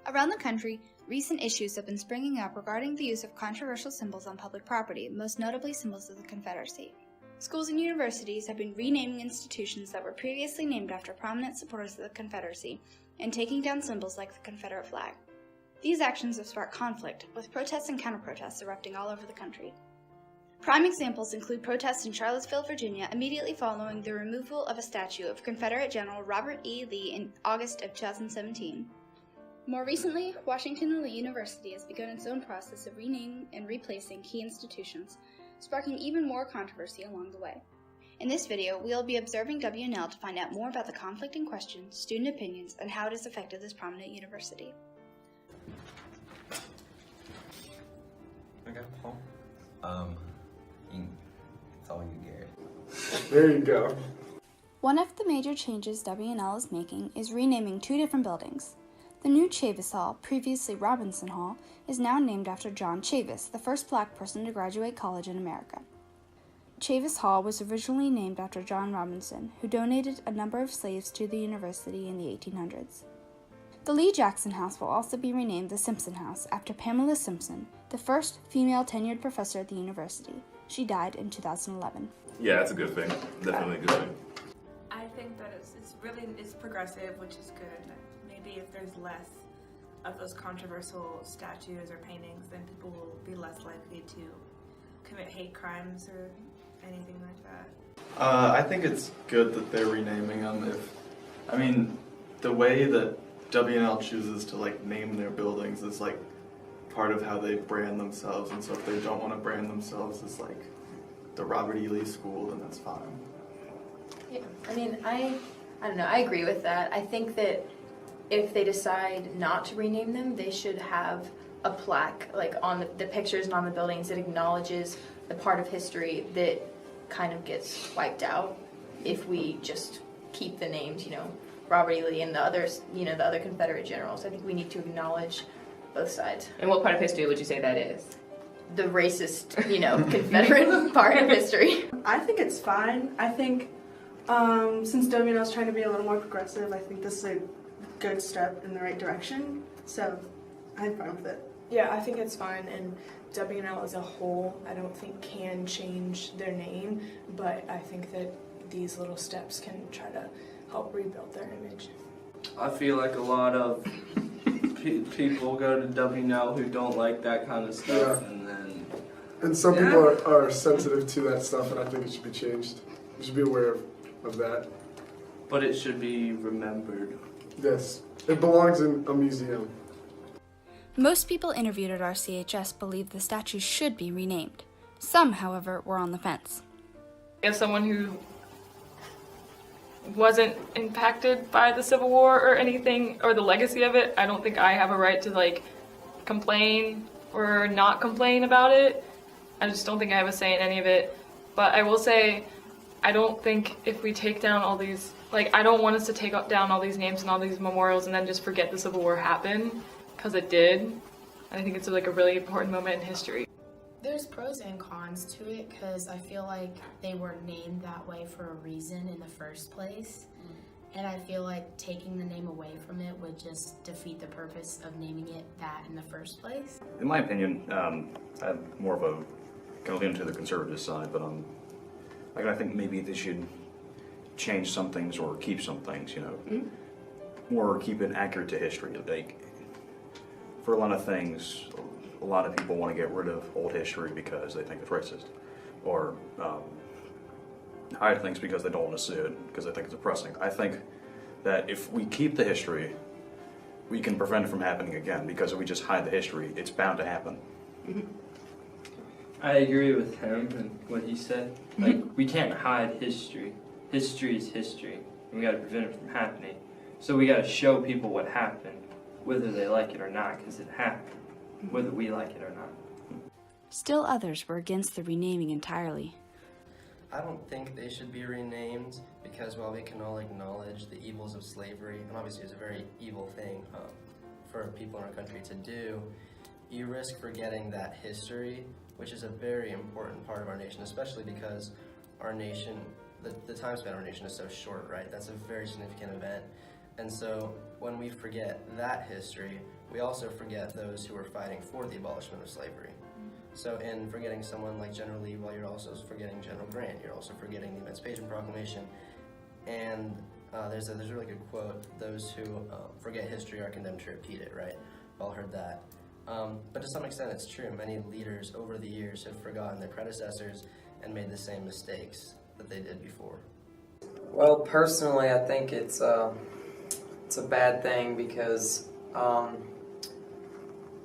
Around the country, recent issues have been springing up regarding the use of controversial symbols on public property, most notably symbols of the Confederacy. Schools and universities have been renaming institutions that were previously named after prominent supporters of the Confederacy and taking down symbols like the Confederate flag. These actions have sparked conflict, with protests and counter-protests erupting all over the country. Prime examples include protests in Charlottesville, Virginia, immediately following the removal of a statue of Confederate General Robert E. Lee in August of 2017. More recently, Washington University has begun its own process of renaming and replacing key institutions, sparking even more controversy along the way. In this video, we will be observing WNL to find out more about the conflict in question, student opinions, and how it has affected this prominent university. Okay, Paul. It's all you, Garrett. There you go. One of the major changes WNL is making is renaming two different buildings. The new Chavis Hall, previously Robinson Hall, is now named after John Chavis, the first black person to graduate college in America. Chavis Hall was originally named after John Robinson, who donated a number of slaves to the university in the 1800s. The Lee Jackson House will also be renamed the Simpson House after Pamela Simpson, the first female tenured professor at the university. She died in 2011. Yeah, that's a good thing. Definitely a good thing. I think that it's progressive, which is good. Maybe if there's less of those controversial statues or paintings, then people will be less likely to commit hate crimes or anything like that. I think it's good that they're renaming them. The way that WNL chooses to name their buildings is part of how they brand themselves, and so if they don't want to brand themselves as the Robert E. Lee School, then that's fine. Yeah, I don't know, I agree with that. I think that if they decide not to rename them, they should have a plaque on the pictures and on the buildings that acknowledges the part of history that kind of gets wiped out if we just keep the names, Robert E. Lee and the others, the other Confederate generals. I think we need to acknowledge both sides. And what part of history would you say that is? The racist, Confederate part of history. I think it's fine. I think since WNL is trying to be a little more progressive, I think this is a good step in the right direction. So I'm fine with it. Yeah, I think it's fine, and WNL as a whole, I don't think can change their name, but I think that these little steps can try to help rebuild their image. I feel like a lot of people go to WNL who don't like that kind of stuff, And some people are sensitive to that stuff, and I think it should be changed. You should be aware of that. But it should be remembered. Yes, it belongs in a museum. Most people interviewed at RCHS believe the statue should be renamed. Some, however, were on the fence. As someone who wasn't impacted by the Civil War or anything, or the legacy of it, I don't think I have a right to complain or not complain about it. I just don't think I have a say in any of it. But I will say, I don't think if we take down all these, I don't want us to take down all these names and all these memorials and then just forget the Civil War happened, because it did. And I think it's a really important moment in history. There's pros and cons to it, because I feel like they were named that way for a reason in the first place. And I feel like taking the name away from it would just defeat the purpose of naming it that in the first place. In my opinion, I'm more of a kind of lean to the conservative side, but I think maybe they should change some things or keep some things, or keep it accurate to history. For a lot of things, a lot of people want to get rid of old history because they think it's racist, or hide things because they don't want to see it, because they think it's oppressing. I think that if we keep the history, we can prevent it from happening again, because if we just hide the history, it's bound to happen. I agree with him and what he said. We can't hide history. History is history, and we got to prevent it from happening. So we got to show people what happened, whether they like it or not, because it happened, whether we like it or not. Still others were against the renaming entirely. I don't think they should be renamed, because while we can all acknowledge the evils of slavery, and obviously it's a very evil thing for people in our country to do, you risk forgetting that history, which is a very important part of our nation, especially because our nation, the time span of our nation is so short, right? That's a very significant event. And so when we forget that history, we also forget those who were fighting for the abolishment of slavery. So in forgetting someone like General Lee, well, you're also forgetting General Grant, you're also forgetting the Emancipation Proclamation. And there's a really good quote, those who forget history are condemned to repeat it, right? We've all heard that. But to some extent it's true. Many leaders over the years have forgotten their predecessors and made the same mistakes that they did before. Well, personally, I think it's a bad thing because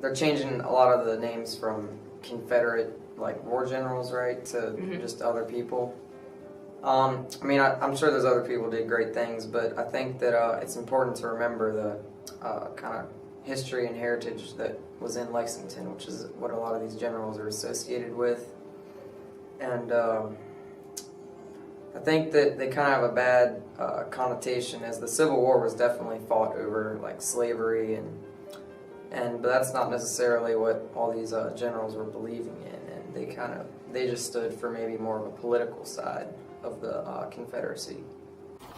they're changing a lot of the names from Confederate, like, war generals, right, to just other people. I mean, I'm sure those other people did great things, but I think that it's important to remember the kind of history and heritage that was in Lexington, which is what a lot of these generals are associated with. And I think that they kind of have a bad connotation, as the Civil War was definitely fought over, like, slavery, but that's not necessarily what all these generals were believing in, and they just stood for maybe more of a political side of the Confederacy.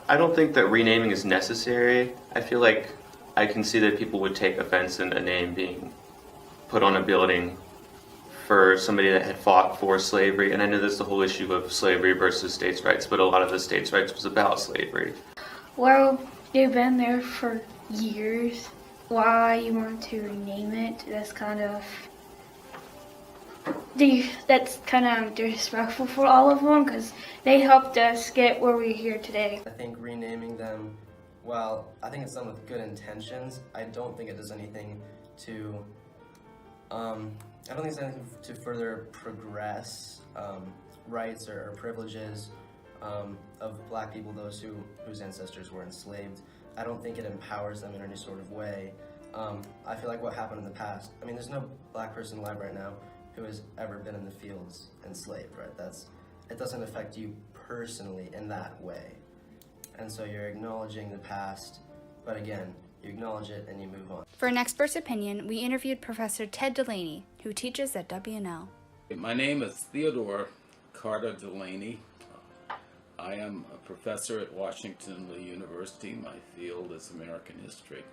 I don't think that renaming is necessary. I feel like I can see that people would take offense in a name being put on a building for somebody that had fought for slavery, and I know there's the whole issue of slavery versus states' rights, but a lot of the states' rights was about slavery. Well, they've been there for years. Why you want to rename it, that's kind of disrespectful for all of them, because they helped us get where we're here today. I think renaming them, well, I think it's done with good intentions. I don't think it does anything to further progress rights or privileges of black people, those whose ancestors were enslaved. I don't think it empowers them in any sort of way. I feel like what happened in the past, I mean, there's no black person alive right now who has ever been in the fields enslaved, right? It doesn't affect you personally in that way. And so you're acknowledging the past, but again, you acknowledge it and you move on. For an expert's opinion, we interviewed Professor Ted Delaney, who teaches at WNL. My name is Theodore Carter Delaney. I am a professor at Washington Lee University. My field is American history.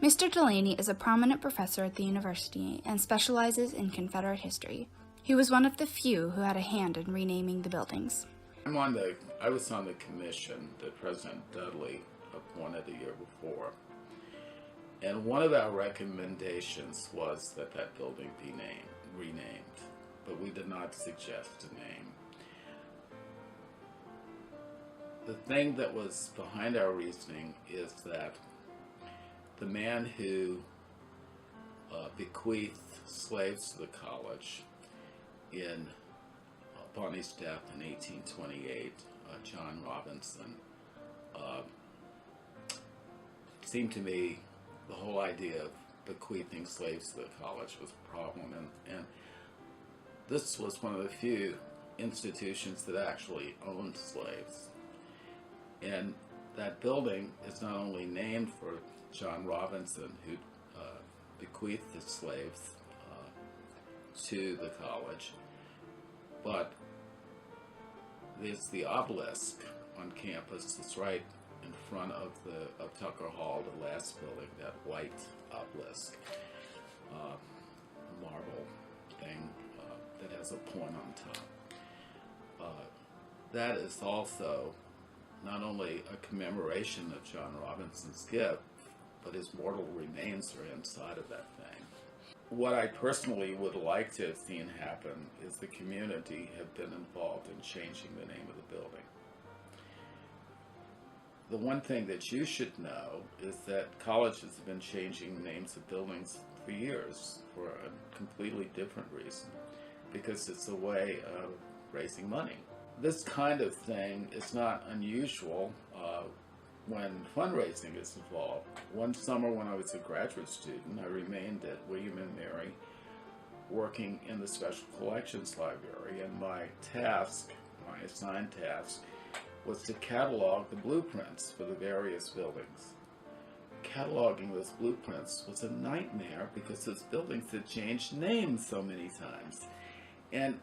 Mr. Delaney is a prominent professor at the university and specializes in Confederate history. He was one of the few who had a hand in renaming the buildings. I was on the commission that President Dudley appointed the year before. And one of our recommendations was that that building be renamed, but we did not suggest a name. The thing that was behind our reasoning is that the man who bequeathed slaves to the college upon his death in 1828, John Robinson, seemed to me the whole idea of bequeathing slaves to the college was a problem, and this was one of the few institutions that actually owned slaves. And that building is not only named for John Robinson, who bequeathed the slaves to the college, but there's the obelisk on campus. It's right in front of Tucker Hall, the last building, that white obelisk, marble thing that has a point on top. That is also not only a commemoration of John Robinson's gift, but his mortal remains are inside of that thing. What I personally would like to have seen happen is the community have been involved in changing the name of the building. The one thing that you should know is that colleges have been changing names of buildings for years for a completely different reason, because it's a way of raising money. This kind of thing is not unusual when fundraising is involved. One summer when I was a graduate student, I remained at William & Mary working in the Special Collections Library, and my assigned task, was to catalog the blueprints for the various buildings. Cataloging those blueprints was a nightmare because those buildings had changed names so many times. And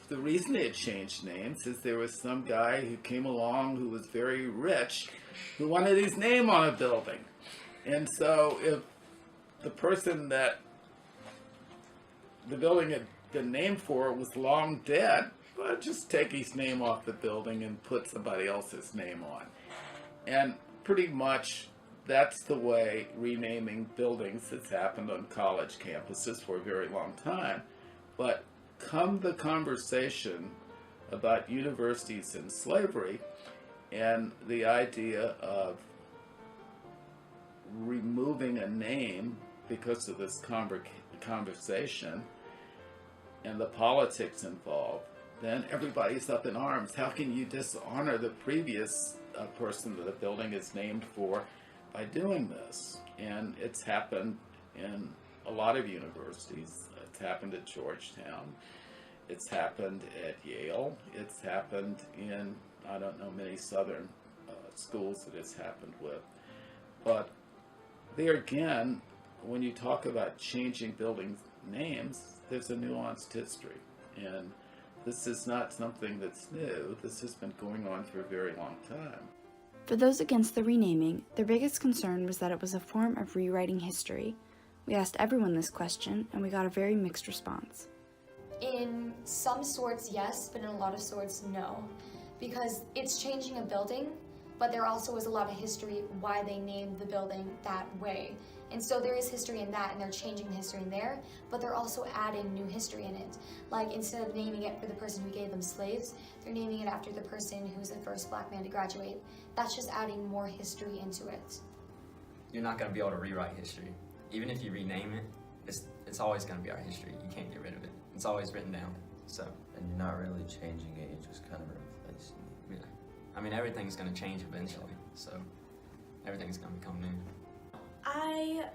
the reason they had changed names is there was some guy who came along who was very rich who wanted his name on a building. And so if the person that the building had been named for was long dead, well, just take his name off the building and put somebody else's name on. And pretty much that's the way renaming buildings has happened on college campuses for a very long time. But come the conversation about universities and slavery and the idea of removing a name because of this conversation and the politics involved, then everybody's up in arms. How can you dishonor the previous person that the building is named for by doing this? And it's happened in a lot of universities. It's happened at Georgetown. It's happened at Yale. It's happened in, I don't know, many southern schools that it's happened with. But there again, when you talk about changing building names, there's a nuanced history. And this is not something that's new. This has been going on for a very long time. For those against the renaming, their biggest concern was that it was a form of rewriting history. We asked everyone this question, and we got a very mixed response. In some sorts, yes, but in a lot of sorts, no. Because it's changing a building, but there also is a lot of history why they named the building that way. And so there is history in that, and they're changing the history in there, but they're also adding new history in it. Like, instead of naming it for the person who gave them slaves, they're naming it after the person who's the first black man to graduate. That's just adding more history into it. You're not going to be able to rewrite history. Even if you rename it, it's always going to be our history. You can't get rid of it. It's always written down. So. And you're not really changing it, you're just kind of replacing it. Yeah. I mean, everything's going to change eventually, so everything's going to become new. I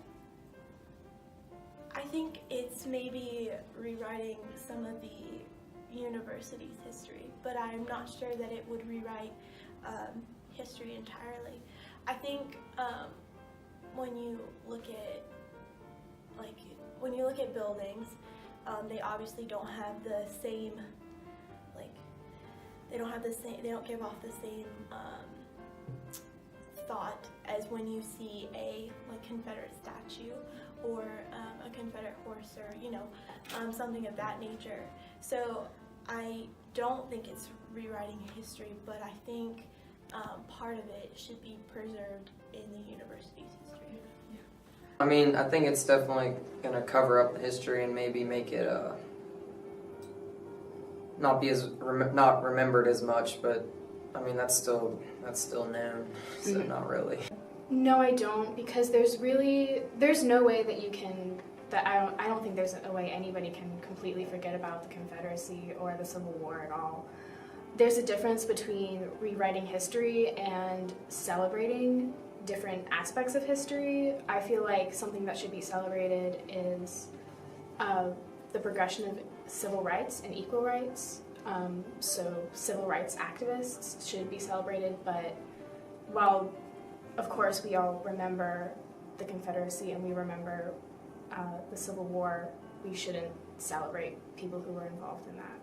think it's maybe rewriting some of the university's history, but I'm not sure that it would rewrite history entirely. I think when you look at buildings, they obviously don't have the same, they don't give off the same thought as when you see a Confederate statue or a Confederate horse, or something of that nature. So I don't think it's rewriting history, but I think part of it should be preserved in the university's history. I mean, I think it's definitely going to cover up the history and maybe make it not be as not remembered as much, but I mean that's still known, so not really. No, I don't, because there's no way that you can, I don't think there's a way anybody can completely forget about the Confederacy or the Civil War at all. There's a difference between rewriting history and celebrating different aspects of history. I feel like something that should be celebrated is the progression of civil rights and equal rights. So civil rights activists should be celebrated, but while of course we all remember the Confederacy and we remember the Civil War, we shouldn't celebrate people who were involved in that.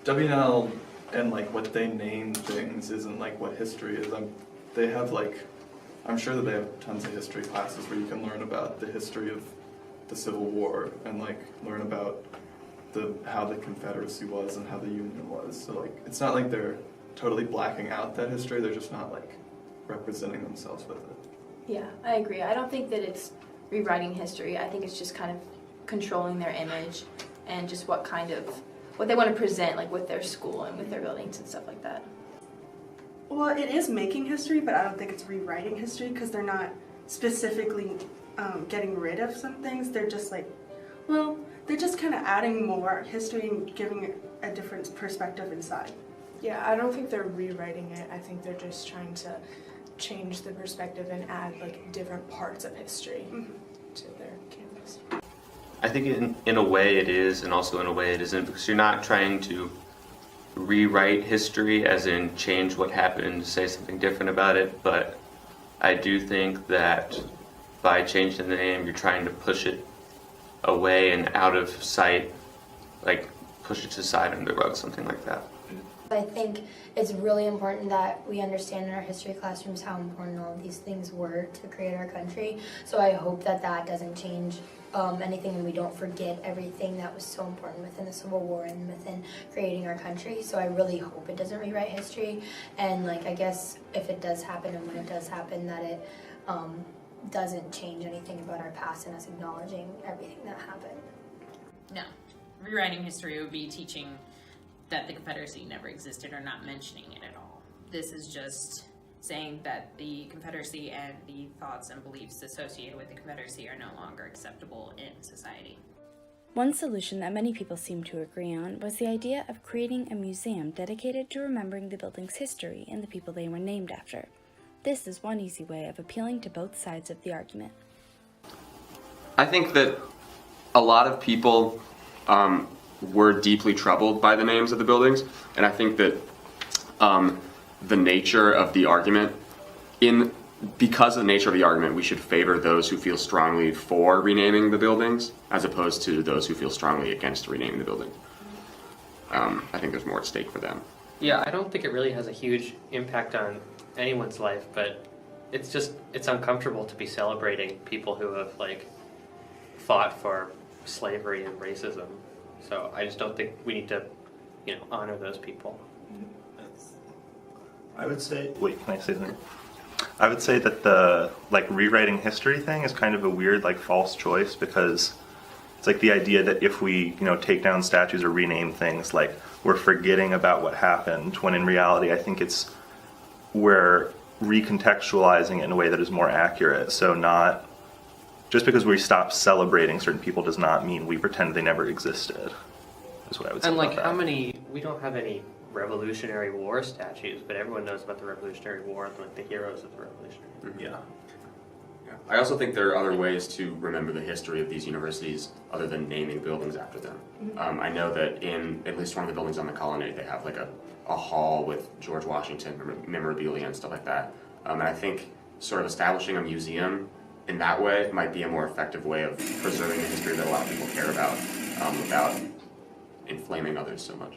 WNL and what they name things isn't what history is. They have I'm sure that they have tons of history classes where you can learn about the history of the Civil War and learn about how the Confederacy was and how the Union was. So it's not like they're totally blacking out that history, they're just not representing themselves with it. Yeah, I agree. I don't think that it's rewriting history. I think it's just kind of controlling their image and just what they want to present with their school and with their buildings and stuff like that. Well, it is making history, but I don't think it's rewriting history because they're not specifically getting rid of some things. They're just they're just kind of adding more history and giving it a different perspective inside. Yeah, I don't think they're rewriting it. I think they're just trying to change the perspective and add different parts of history to their campus. I think in a way it is, and also in a way it isn't, because you're not trying to rewrite history as in change what happened, say something different about it, but I do think that by changing the name you're trying to push it away and out of sight, push it to the side under the rug, something like that. I think it's really important that we understand in our history classrooms how important all of these things were to create our country. So I hope that that doesn't change anything, and we don't forget everything that was so important within the Civil War and within creating our country. So I really hope it doesn't rewrite history, and like I guess if it does happen and when it does happen, that it doesn't change anything about our past and us acknowledging everything that happened. No, rewriting history would be teaching that the Confederacy never existed or not mentioning it at all. This is just saying that the Confederacy and the thoughts and beliefs associated with the Confederacy are no longer acceptable in society. One solution that many people seem to agree on was the idea of creating a museum dedicated to remembering the building's history and the people they were named after. This is one easy way of appealing to both sides of the argument. I think that a lot of people were deeply troubled by the names of the buildings, and I think that the nature of the argument, because of the nature of the argument, we should favor those who feel strongly for renaming the buildings as opposed to those who feel strongly against renaming the building. I think there's more at stake for them. Yeah, I don't think it really has a huge impact on anyone's life, but it's uncomfortable to be celebrating people who have like fought for slavery and racism. So I just don't think we need to, honor those people. I would say, wait, can I say something? I would say that the rewriting history thing is kind of a weird false choice, because it's the idea that if we take down statues or rename things, we're forgetting about what happened, when in reality I think we're recontextualizing it in a way that is more accurate. So not just because we stop celebrating certain people does not mean we pretend they never existed, is what I would say. And about that. we don't have any Revolutionary War statues, but everyone knows about the Revolutionary War and the heroes of the Revolutionary War. Yeah. I also think there are other ways to remember the history of these universities other than naming buildings after them. I know that in at least one of the buildings on the Colonnade, they have a hall with George Washington memorabilia and stuff like that. And I think sort of establishing a museum in that way might be a more effective way of preserving the history that a lot of people care about without inflaming others so much.